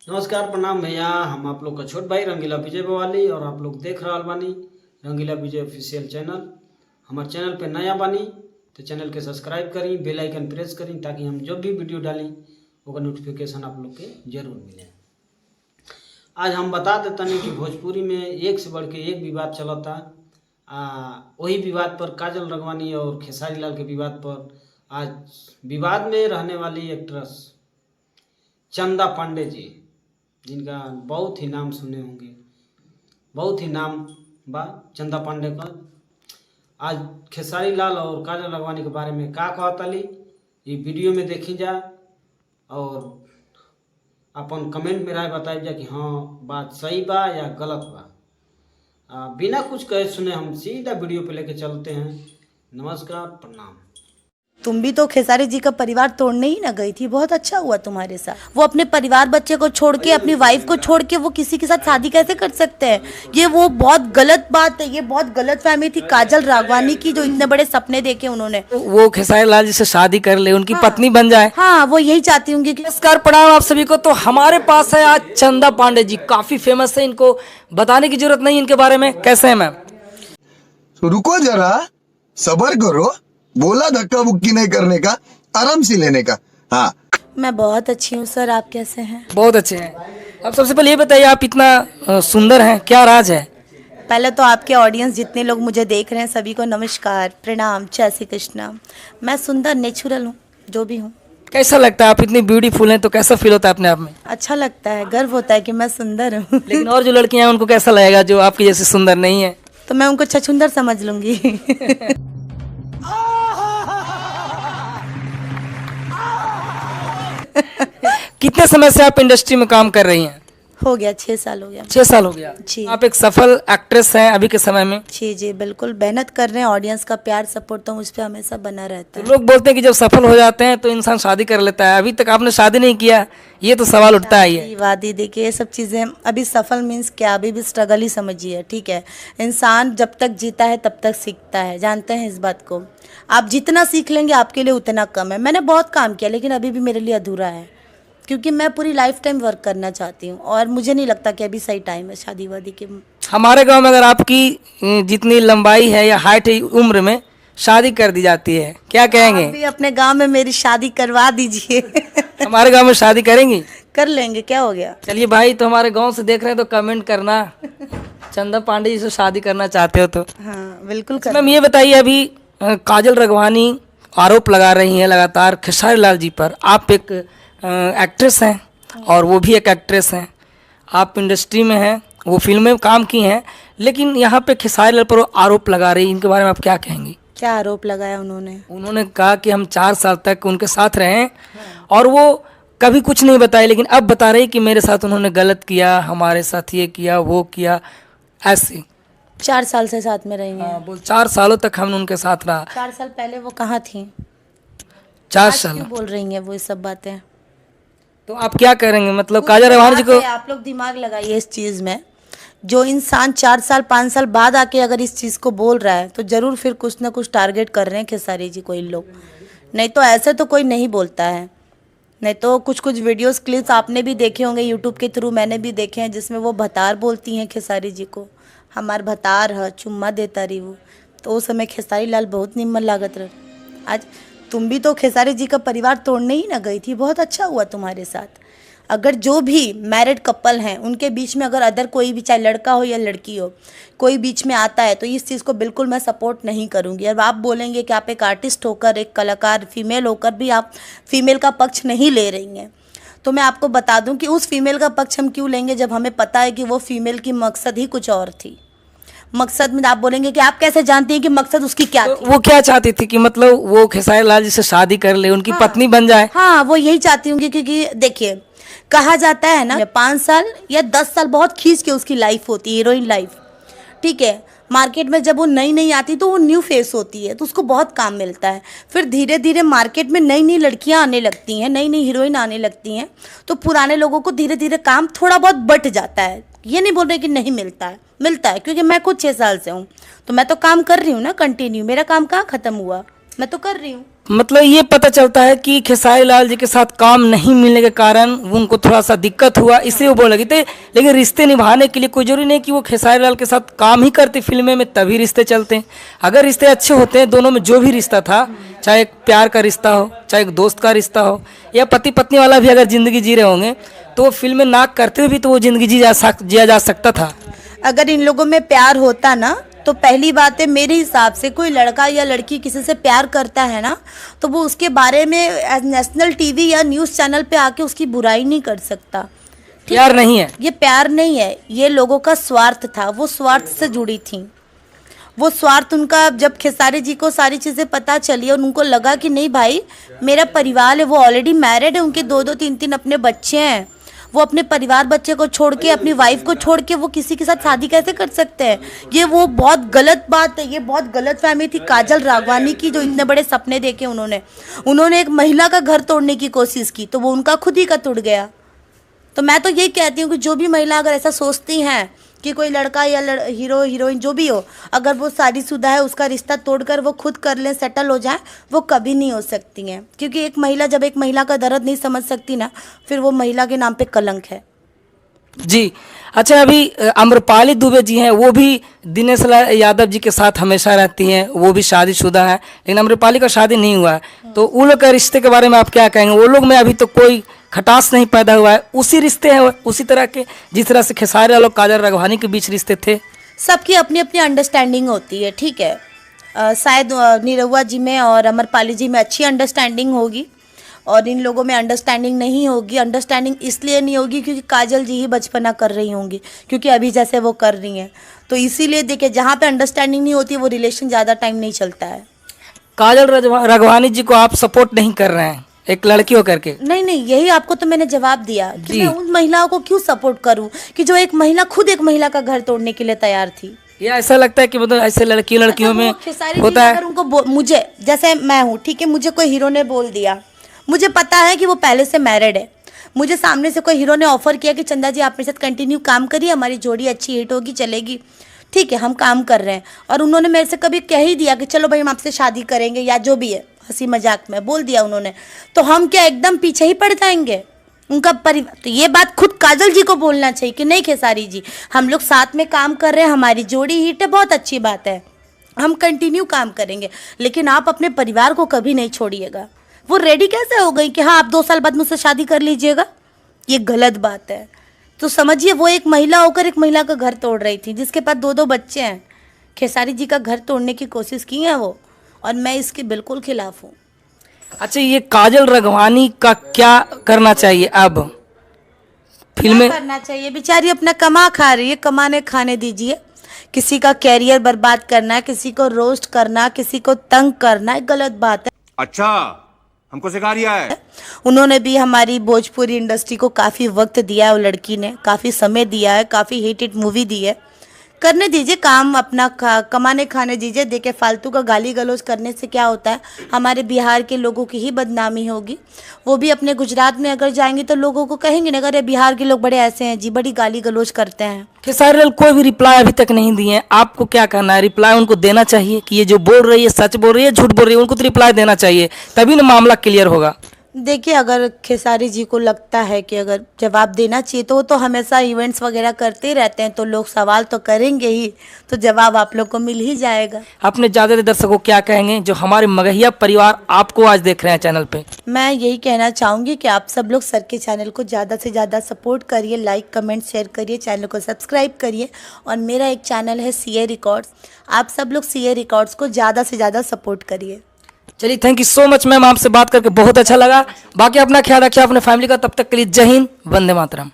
नमस्कार प्रणाम भैया। हम आप लोग का छोट भाई रंगीला विजय बवाली और आप लोग देख रहा बानी रंगीला विजय ऑफिशियल चैनल। हमारे चैनल पे नया बानी तो चैनल के सब्सक्राइब करी, बेल आइकन प्रेस करी ताकि हम जब भी वीडियो डाली वो नोटिफिकेशन आप लोग के जरूर मिले। आज हम बता देता नहीं कि भोजपुरी में एक से बढ़ के एक विवाद चलता। वही विवाद पर काजल राघवानी और खेसारी लाल के विवाद पर आज विवाद में रहने वाली एक्ट्रेस चंदा पांडे जी, जिनका बहुत ही नाम सुने होंगे, बहुत ही नाम बा चंदा पांडे का। आज खेसारी लाल और काजल राघवानी के बारे में का कहतली ये वीडियो में देखी जा और अपन कमेंट में राय बताई जा कि हाँ बात सही बा या गलत बा। बिना कुछ कहे सुने हम सीधा वीडियो पे लेके चलते हैं। नमस्कार प्रणाम। तुम भी तो खेसारी जी का परिवार तोड़ने ही ना गई थी, बहुत अच्छा हुआ तुम्हारे साथ। वो अपने परिवार बच्चे को छोड़ के, अपनी वाइफ को छोड़ के वो किसी के साथ शादी कैसे कर सकते हैं? ये वो बहुत गलत बात है, ये बहुत गलत फहमी थी काजल राघवानी की, जो इतने बड़े सपने देखे उन्होंने। वो खेसारी लाल जी से शादी कर ले, उनकी पत्नी बन जाए। हाँ, वो यही चाहती होंगी कि नमस्कार प्रणाम आप सभी को। तो हमारे पास है आज चंदा पांडे जी, काफी फेमस है, इनको बताने की जरूरत नहीं इनके बारे में। कैसे है मैम? रुको जरा, सबर करो, बोला धक्का बुक्की नहीं करने का, आराम से लेने का। हाँ, मैं बहुत अच्छी हूँ सर, आप कैसे हैं? बहुत अच्छे हैं। अब सबसे पहले ये बताइए, आप इतना सुंदर हैं, क्या राज है? पहले तो आपके ऑडियंस जितने लोग मुझे देख रहे हैं सभी को नमस्कार, प्रणाम, जय श्री कृष्णा। मैं सुंदर नेचुरल हूँ, जो भी हूँ। कैसा लगता है? आप इतनी ब्यूटीफुल हैं तो कैसा फील होता है अपने आप में? अच्छा लगता है, गर्व होता है कि मैं सुंदर हूँ। लेकिन और जो लड़कियां हैं उनको कैसा लगेगा जो आपकी जैसे सुंदर नहीं है? तो मैं उनको छछुंदर समझ लूंगी। कितने समय से आप इंडस्ट्री में काम कर रही हैं? हो गया 6 साल हो गया। 6 साल हो गया। जी। आप एक सफल एक्ट्रेस हैं अभी के समय में। जी जी बिल्कुल, मेहनत कर रहे हैं। ऑडियंस का प्यार सपोर्ट तो मुझ पे हमेशा बना रहता है। लोग बोलते हैं कि जब सफल हो जाते हैं तो इंसान शादी कर लेता है, अभी तक आपने शादी नहीं किया, ये तो सवाल उठता है। ये वादी देखिए, ये सब चीज़ें अभी सफल मीन्स क्या, अभी भी स्ट्रगल ही समझिए। ठीक है, इंसान जब तक जीता है तब तक सीखता है, जानते हैं इस बात को। आप जितना सीख लेंगे आपके लिए उतना कम है। मैंने बहुत काम किया लेकिन अभी भी मेरे लिए अधूरा है, क्योंकि मैं पूरी लाइफ टाइम वर्क करना चाहती हूँ और मुझे नहीं लगता कि अभी सही टाइम है शादी वादी के। हमारे गांव में अगर आपकी जितनी लंबाई है या हाइट है, उम्र में शादी कर दी जाती है, क्या कहेंगे? आप भी अपने गांव में मेरी शादी करवा दीजिए। हमारे गांव में शादी करेंगी? कर लेंगे, क्या हो गया। चलिए भाई, तो हमारे गांव से देख रहे हैं तो कमेंट करना, चंदा पांडे जी से शादी करना चाहते हो तो। हाँ बिल्कुल कर। मैम ये बताइए, अभी काजल राघवानी आरोप लगा रही हैं लगातार खेसारी लाल जी पर। आप एक एक्ट्रेस हैं और वो भी एक एक्ट्रेस हैं, आप इंडस्ट्री में हैं, वो फिल्म में काम की हैं, लेकिन यहाँ पे खेसारी लाल पर आरोप लगा रही, इनके बारे में आप क्या कहेंगी? क्या आरोप लगाया उन्होंने? उन्होंने कहा कि हम 4 साल तक उनके साथ रहे और वो कभी कुछ नहीं बताए, लेकिन अब बता रही कि मेरे साथ उन्होंने गलत किया, हमारे साथ ये किया वो किया, ऐसे। 4 साल से साथ में रही हैं? बोल 4 सालों तक हमने उनके साथ रहा। 4 साल पहले वो कहाँ थी? 4 आज साल क्यों बोल रही हैं वो ये सब बातें? तो आप क्या करेंगे? मतलब काजल राघवानी जी को आप लोग दिमाग लगाइए इस चीज़ में। जो इंसान 4 साल 5 साल बाद आके अगर इस चीज़ को बोल रहा है तो ज़रूर फिर कुछ ना कुछ टारगेट कर रहे हैं खेसारी जी को इन लोग। नहीं तो ऐसे तो कोई नहीं बोलता है। नहीं तो कुछ कुछ वीडियोस क्लिप्स आपने भी देखे होंगे यूट्यूब के थ्रू, मैंने भी देखे हैं, जिसमें वो भतार बोलती हैं खेसारी जी को, हमार भतार है, चुम्मा देता रही वो। तो उस समय खेसारी लाल बहुत निम्न लागत रहे। आज तुम भी तो खेसारी जी का परिवार तोड़ने ही ना गई थी, बहुत अच्छा हुआ तुम्हारे साथ। अगर जो भी मैरिड कपल हैं उनके बीच में अगर अदर कोई भी, चाहे लड़का हो या लड़की हो, कोई बीच में आता है तो इस चीज़ को बिल्कुल मैं सपोर्ट नहीं करूँगी। अब आप बोलेंगे कि आप एक आर्टिस्ट होकर, एक कलाकार फीमेल होकर भी आप फीमेल का पक्ष नहीं ले रही हैं, तो मैं आपको बता दूं कि उस फीमेल का पक्ष हम क्यों लेंगे जब हमें पता है कि वो फीमेल की मकसद ही कुछ और थी। मकसद में आप बोलेंगे कि आप कैसे जानती हैं कि मकसद उसकी क्या थी? वो क्या चाहती थी कि मतलब वो खेसारी लाल जी से शादी कर ले, उनकी पत्नी बन जाए? हाँ, वो यही चाहती होंगी, क्योंकि देखिए कहा जाता है ना 5 साल या 10 साल बहुत खींच के उसकी लाइफ होती है, हीरोइन लाइफ। ठीक है, मार्केट में जब वो नई नई आती तो वो न्यू फेस होती है तो उसको बहुत काम मिलता है। फिर धीरे धीरे मार्केट में नई नई लड़कियां आने लगती हैं, नई नई हीरोइन आने लगती हैं, तो पुराने लोगों को धीरे धीरे काम थोड़ा बहुत बट जाता है। ये नहीं बोल रहे कि नहीं मिलता है, मिलता है, क्योंकि मैं खुद 6 साल से हूँ तो मैं तो काम कर रही हूँ ना कंटिन्यू, मेरा काम कहाँ ख़त्म हुआ। मैं तो कर रही हूँ। मतलब ये पता चलता है कि खेसारी लाल जी के साथ काम नहीं मिलने के कारण उनको थोड़ा सा दिक्कत हुआ, इसलिए वो बोल लगी थे। लेकिन रिश्ते निभाने के लिए कोई जरूरी नहीं कि वो खेसारी लाल के साथ काम ही करते फिल्में में तभी रिश्ते चलते हैं। अगर रिश्ते अच्छे होते हैं, दोनों में जो भी रिश्ता था, चाहे एक प्यार का रिश्ता हो, चाहे एक दोस्त का रिश्ता हो, या पति पत्नी वाला भी अगर ज़िंदगी जी रहे होंगे, तो वो फिल्में ना करते हुए भी तो वो ज़िंदगी जिया जा सकता था। अगर इन लोगों में प्यार होता ना, तो पहली बात है मेरे हिसाब से कोई लड़का या लड़की किसी से प्यार करता है ना, तो वो उसके बारे में नेशनल टीवी या न्यूज़ चैनल पे आके उसकी बुराई नहीं कर सकता। प्यार नहीं है, ये प्यार नहीं है, ये लोगों का स्वार्थ था, वो स्वार्थ से जुड़ी थी। वो स्वार्थ उनका, जब खेसारी जी को सारी चीज़ें पता चली और उनको लगा कि नहीं भाई मेरा परिवार है, वो ऑलरेडी मैरिड है, उनके 2-2 3-3 अपने बच्चे हैं, वो अपने परिवार बच्चे को छोड़ के, अपनी वाइफ को छोड़ के वो किसी के साथ शादी कैसे कर सकते हैं? ये वो बहुत गलत बात है, ये बहुत गलत फहमी थी काजल राघवानी की, जो इतने बड़े सपने देखे उन्होंने एक महिला का घर तोड़ने की कोशिश की, तो वो उनका खुद ही का टूट गया। तो मैं तो यही कहती हूँ कि जो भी महिला अगर ऐसा सोचती हैं कि कोई लड़का या हीरो हीरोइन जो भी हो, अगर वो शादीशुदा है, उसका रिश्ता तोड़कर वो खुद कर लें, सेटल हो जाए, वो कभी नहीं हो सकती हैं। क्योंकि एक महिला जब एक महिला का दर्द नहीं समझ सकती ना, फिर वो महिला के नाम पे कलंक है। जी। अच्छा, अभी अम्रपाली दुबे जी हैं, वो भी दिनेश लाल यादव जी के साथ हमेशा रहती हैं, वो भी शादीशुदा है, लेकिन अम्रपाली का शादी नहीं हुआ है। तो उन लोग के रिश्ते के बारे में आप क्या कहेंगे? वो लोग में अभी तो कोई खटास नहीं पैदा हुआ है, उसी रिश्ते हैं उसी तरह के जिस तरह से खेसारी लाल और काजल राघवानी के बीच रिश्ते थे। सबकी अपनी अपनी अंडरस्टैंडिंग होती है, ठीक है। शायद निरहुआ जी में और अमरपाली जी में अच्छी अंडरस्टैंडिंग होगी और इन लोगों में अंडरस्टैंडिंग नहीं होगी। अंडरस्टैंडिंग इसलिए नहीं होगी क्योंकि काजल जी ही बचपना कर रही होंगी, क्योंकि अभी जैसे वो कर रही हैं, तो इसीलिए देखिए जहाँ पे अंडरस्टैंडिंग नहीं होती वो रिलेशन ज़्यादा टाइम नहीं चलता है। काजल राघवानी जी को आप सपोर्ट नहीं कर रहे हैं एक लड़की होकर के? नहीं, यही आपको तो मैंने जवाब दिया कि मैं उन महिलाओं को क्यों सपोर्ट करूं कि जो एक महिला खुद एक महिला का घर तोड़ने के लिए तैयार थी। या ऐसा लगता है कि मतलब ऐसे लड़कियों में होता है? अगर उनको मुझे जैसे मैं हूँ, ठीक है, मुझे कोई हीरो ने बोल दिया, मुझे पता है कि वो पहले से मैरिड है, मुझे सामने से कोई हीरो ने ऑफर किया कि चंदा जी आप मेरे साथ कंटिन्यू काम करिए, हमारी जोड़ी अच्छी हिट होगी, चलेगी, ठीक है, हम काम कर रहे हैं, और उन्होंने मेरे से कभी कह ही दिया कि चलो भाई हम आपसे शादी करेंगे या जो भी है, हंसी मजाक में बोल दिया उन्होंने, तो हम क्या एकदम पीछे ही पड़ जाएंगे उनका परिवार? तो ये बात खुद काजल जी को बोलना चाहिए कि नहीं खेसारी जी, हम लोग साथ में काम कर रहे हैं, हमारी जोड़ी हिट है, बहुत अच्छी बात है, हम कंटिन्यू काम करेंगे, लेकिन आप अपने परिवार को कभी नहीं छोड़िएगा। वो रेडी कैसे हो गई कि हाँ आप 2 साल बाद मुझसे शादी कर लीजिएगा? ये गलत बात है। तो समझिए वो एक महिला होकर एक महिला का घर तोड़ रही थी, जिसके पास 2-2 बच्चे हैं। खेसारी जी का घर तोड़ने की कोशिश की है वो, और मैं इसके बिल्कुल खिलाफ हूँ। अच्छा, ये काजल राघवानी का क्या करना चाहिए अब? फिल्में करना चाहिए, बेचारी अपना कमा खा रही है, कमाने खाने दीजिए। किसी का कैरियर बर्बाद करना, किसी को रोस्ट करना, किसी को तंग करना गलत बात है। अच्छा, हमको सिखा रिया है। उन्होंने भी हमारी भोजपुरी इंडस्ट्री को काफ़ी वक्त दिया है, वो लड़की ने काफ़ी समय दिया है, काफ़ी हिट मूवी दी है। करने दीजिए काम अपना, कमाने खाने दीजिए। देखिए फालतू का गाली गलौज करने से क्या होता है, हमारे बिहार के लोगों की ही बदनामी होगी। वो भी अपने गुजरात में अगर जाएंगे तो लोगों को कहेंगे ना, अरे बिहार के लोग बड़े ऐसे हैं जी, बड़ी गाली गलौज करते हैं। खेसारी लाल कोई भी रिप्लाई अभी तक नहीं दिए हैं, आपको क्या करना है? रिप्लाई उनको देना चाहिए कि ये जो बोल रही है सच बोल रही है झूठ बोल रही है, उनको तो रिप्लाई देना चाहिए, तभी ना मामला क्लियर होगा। देखिए अगर खेसारी जी को लगता है कि अगर जवाब देना चाहिए तो वो तो हमेशा इवेंट्स वगैरह करते ही रहते हैं, तो लोग सवाल तो करेंगे ही, तो जवाब आप लोग को मिल ही जाएगा। अपने ज़्यादा दर्शकों को क्या कहेंगे जो हमारे मगहिया परिवार आपको आज देख रहे हैं चैनल पे? मैं यही कहना चाहूँगी कि आप सब लोग सर के चैनल को ज़्यादा से ज़्यादा सपोर्ट करिए, लाइक कमेंट शेयर करिए, चैनल को सब्सक्राइब करिए। और मेरा एक चैनल है CA रिकॉर्ड्स, आप सब लोग CA रिकॉर्ड्स को ज़्यादा से ज़्यादा सपोर्ट करिए। चलिए, thank you so much ma'am, आपसे बात करके बहुत अच्छा लगा। बाकी अपना ख्याल रखिए, अपने फैमिली का। तब तक के लिए जय हिंद, वंदे मातरम।